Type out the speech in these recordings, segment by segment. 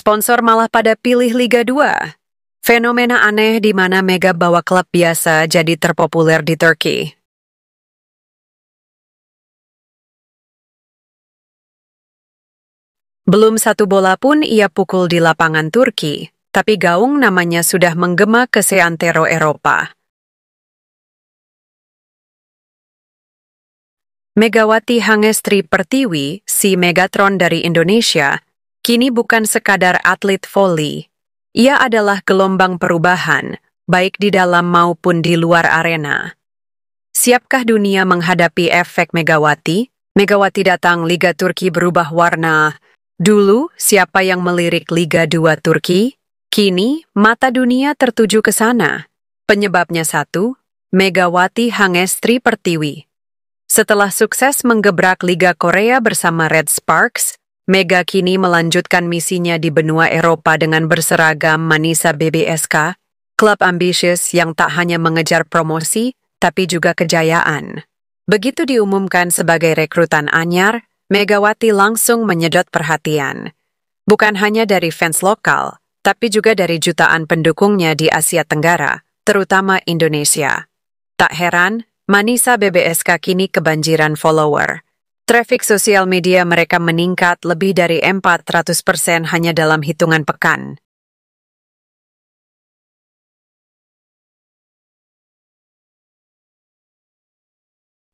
sponsor malah pada pilih Liga 2. Fenomena aneh di mana Mega bawa klub biasa jadi terpopuler di Turki. Belum satu bola pun ia pukul di lapangan Turki, tapi gaung namanya sudah menggema ke seantero Eropa. Megawati Hangestri Pertiwi, si Megatron dari Indonesia, kini bukan sekadar atlet voli. Ia adalah gelombang perubahan, baik di dalam maupun di luar arena. Siapkah dunia menghadapi efek Megawati? Megawati datang, Liga Turki berubah warna. Dulu, siapa yang melirik Liga 2 Turki? Kini, mata dunia tertuju ke sana. Penyebabnya satu, Megawati Hangestri Pertiwi. Setelah sukses menggebrak Liga Korea bersama Red Sparks, Mega kini melanjutkan misinya di benua Eropa dengan berseragam Manisa BBSK, klub ambisius yang tak hanya mengejar promosi, tapi juga kejayaan. Begitu diumumkan sebagai rekrutan anyar, Megawati langsung menyedot perhatian. Bukan hanya dari fans lokal, tapi juga dari jutaan pendukungnya di Asia Tenggara, terutama Indonesia. Tak heran, Manisa BBSK kini kebanjiran follower. Traffic sosial media mereka meningkat lebih dari 400% hanya dalam hitungan pekan.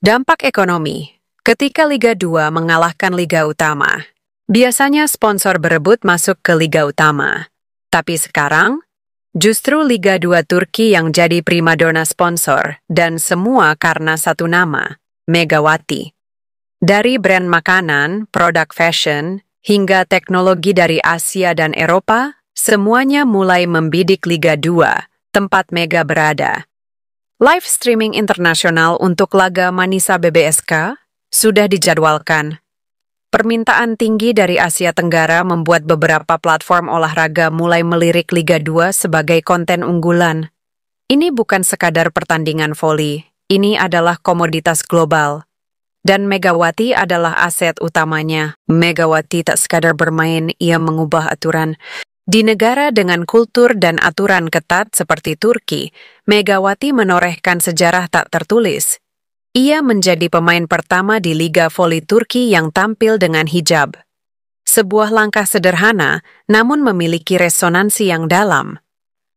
Dampak ekonomi. Ketika Liga 2 mengalahkan Liga Utama, biasanya sponsor berebut masuk ke Liga Utama. Tapi sekarang, justru Liga 2 Turki yang jadi primadona sponsor, dan semua karena satu nama, Megawati. Dari brand makanan, produk fashion, hingga teknologi dari Asia dan Eropa, semuanya mulai membidik Liga 2, tempat Mega berada. Live streaming internasional untuk laga Manisa BBSK sudah dijadwalkan. Permintaan tinggi dari Asia Tenggara membuat beberapa platform olahraga mulai melirik Liga 2 sebagai konten unggulan. Ini bukan sekadar pertandingan voli, ini adalah komoditas global. Dan Megawati adalah aset utamanya. Megawati tak sekadar bermain, ia mengubah aturan. Di negara dengan kultur dan aturan ketat seperti Turki, Megawati menorehkan sejarah tak tertulis. Ia menjadi pemain pertama di Liga Voli Turki yang tampil dengan hijab. Sebuah langkah sederhana, namun memiliki resonansi yang dalam.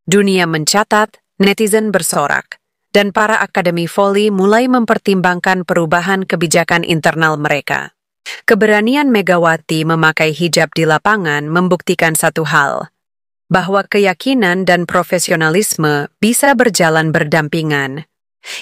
Dunia mencatat, netizen bersorak, dan para akademi voli mulai mempertimbangkan perubahan kebijakan internal mereka. Keberanian Megawati memakai hijab di lapangan membuktikan satu hal, bahwa keyakinan dan profesionalisme bisa berjalan berdampingan.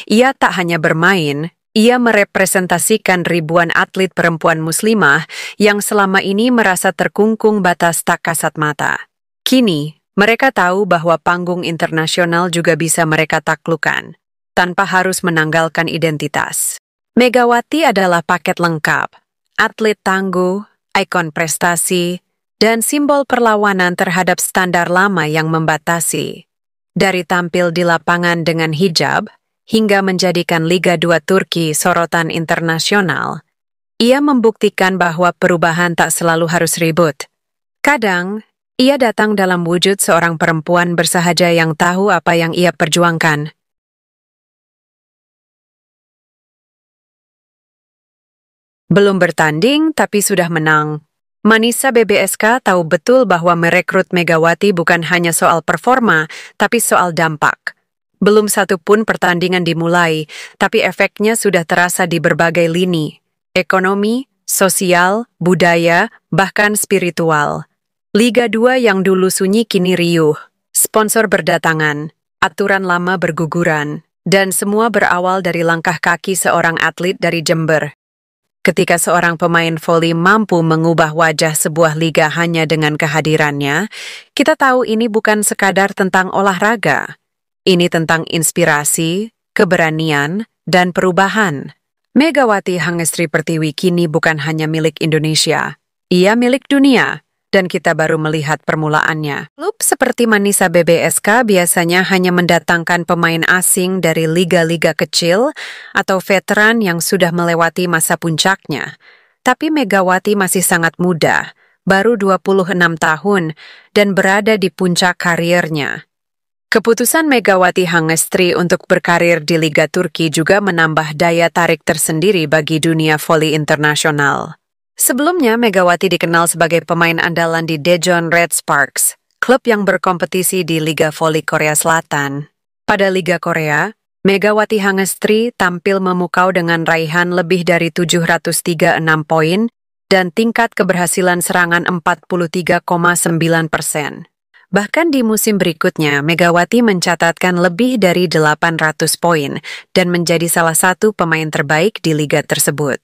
Ia tak hanya bermain, ia merepresentasikan ribuan atlet perempuan muslimah yang selama ini merasa terkungkung batas tak kasat mata. Kini, mereka tahu bahwa panggung internasional juga bisa mereka taklukkan, tanpa harus menanggalkan identitas. Megawati adalah paket lengkap, atlet tangguh, ikon prestasi, dan simbol perlawanan terhadap standar lama yang membatasi. Dari tampil di lapangan dengan hijab, hingga menjadikan Liga 2 Turki sorotan internasional, ia membuktikan bahwa perubahan tak selalu harus ribut. Kadang, ia datang dalam wujud seorang perempuan bersahaja yang tahu apa yang ia perjuangkan. Belum bertanding, tapi sudah menang. Manisa BBSK tahu betul bahwa merekrut Megawati bukan hanya soal performa, tapi soal dampak. Belum satu pun pertandingan dimulai, tapi efeknya sudah terasa di berbagai lini. Ekonomi, sosial, budaya, bahkan spiritual. Liga 2 yang dulu sunyi kini riuh. Sponsor berdatangan, aturan lama berguguran, dan semua berawal dari langkah kaki seorang atlet dari Jember. Ketika seorang pemain voli mampu mengubah wajah sebuah liga hanya dengan kehadirannya, kita tahu ini bukan sekadar tentang olahraga. Ini tentang inspirasi, keberanian, dan perubahan. Megawati Hangestri Pertiwi kini bukan hanya milik Indonesia, ia milik dunia, dan kita baru melihat permulaannya. Klub seperti Manisa BBSK biasanya hanya mendatangkan pemain asing dari liga-liga kecil atau veteran yang sudah melewati masa puncaknya. Tapi Megawati masih sangat muda, baru 26 tahun dan berada di puncak karirnya. Keputusan Megawati Hangestri untuk berkarir di Liga Turki juga menambah daya tarik tersendiri bagi dunia voli internasional. Sebelumnya, Megawati dikenal sebagai pemain andalan di Daejeon Red Sparks, klub yang berkompetisi di Liga Voli Korea Selatan. Pada Liga Korea, Megawati Hangestri tampil memukau dengan raihan lebih dari 736 poin dan tingkat keberhasilan serangan 43,9%. Bahkan di musim berikutnya, Megawati mencatatkan lebih dari 800 poin dan menjadi salah satu pemain terbaik di liga tersebut.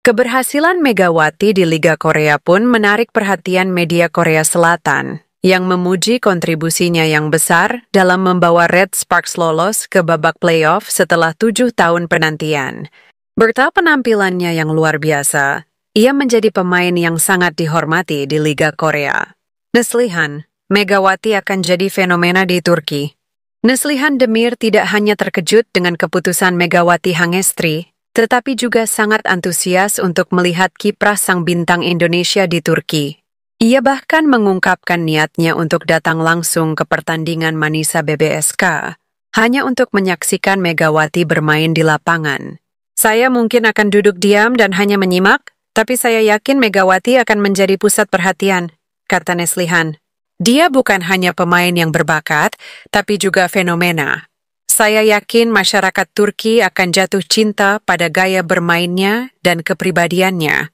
Keberhasilan Megawati di Liga Korea pun menarik perhatian media Korea Selatan, yang memuji kontribusinya yang besar dalam membawa Red Sparks lolos ke babak playoff setelah 7 tahun penantian. Berkat penampilannya yang luar biasa, ia menjadi pemain yang sangat dihormati di Liga Korea. Neslihan, Megawati akan jadi fenomena di Turki. Neslihan Demir tidak hanya terkejut dengan keputusan Megawati Hangestri, tetapi juga sangat antusias untuk melihat kiprah sang bintang Indonesia di Turki. Ia bahkan mengungkapkan niatnya untuk datang langsung ke pertandingan Manisa BBSK, hanya untuk menyaksikan Megawati bermain di lapangan. Saya mungkin akan duduk diam dan hanya menyimak, tapi saya yakin Megawati akan menjadi pusat perhatian, kata Neslihan. Dia bukan hanya pemain yang berbakat, tapi juga fenomena. Saya yakin masyarakat Turki akan jatuh cinta pada gaya bermainnya dan kepribadiannya.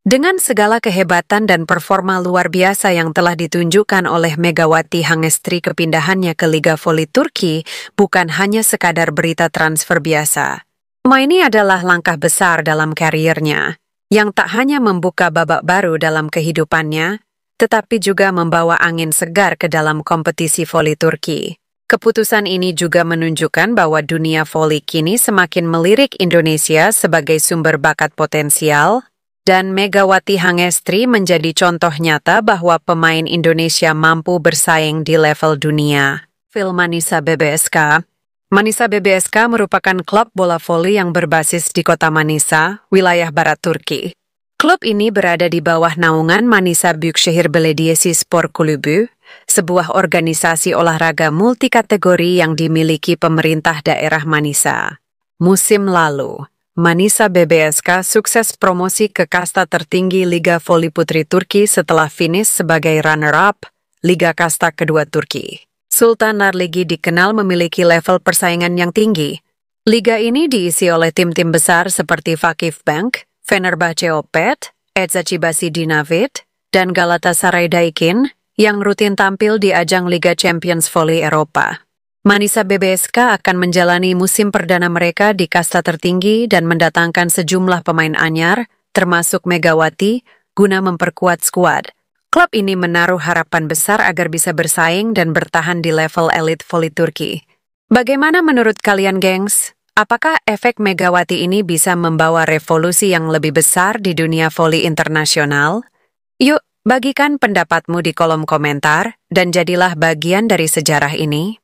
Dengan segala kehebatan dan performa luar biasa yang telah ditunjukkan oleh Megawati Hangestri, kepindahannya ke Liga Voli Turki bukan hanya sekadar berita transfer biasa. Ini adalah langkah besar dalam karirnya, yang tak hanya membuka babak baru dalam kehidupannya, tetapi juga membawa angin segar ke dalam kompetisi voli Turki. Keputusan ini juga menunjukkan bahwa dunia voli kini semakin melirik Indonesia sebagai sumber bakat potensial, dan Megawati Hangestri menjadi contoh nyata bahwa pemain Indonesia mampu bersaing di level dunia. Manisa BBSK. Manisa BBSK merupakan klub bola voli yang berbasis di kota Manisa, wilayah barat Turki. Klub ini berada di bawah naungan Manisa Büyükşehir Belediyesi Spor Kulübü, sebuah organisasi olahraga multikategori yang dimiliki pemerintah daerah Manisa. Musim lalu, Manisa BBSK sukses promosi ke kasta tertinggi Liga Voli Putri Turki setelah finish sebagai runner-up Liga Kasta kedua Turki. Sultanar Ligi dikenal memiliki level persaingan yang tinggi. Liga ini diisi oleh tim-tim besar seperti Vakifbank, Fenerbahce Opet, Eczacıbaşı Dinavit, dan Galatasaray Daikin yang rutin tampil di ajang Liga Champions Voli Eropa. Manisa BBSK akan menjalani musim perdana mereka di kasta tertinggi dan mendatangkan sejumlah pemain anyar, termasuk Megawati, guna memperkuat skuad. Klub ini menaruh harapan besar agar bisa bersaing dan bertahan di level elit voli Turki. Bagaimana menurut kalian, gengs? Apakah efek Megawati ini bisa membawa revolusi yang lebih besar di dunia voli internasional? Yuk, bagikan pendapatmu di kolom komentar dan jadilah bagian dari sejarah ini.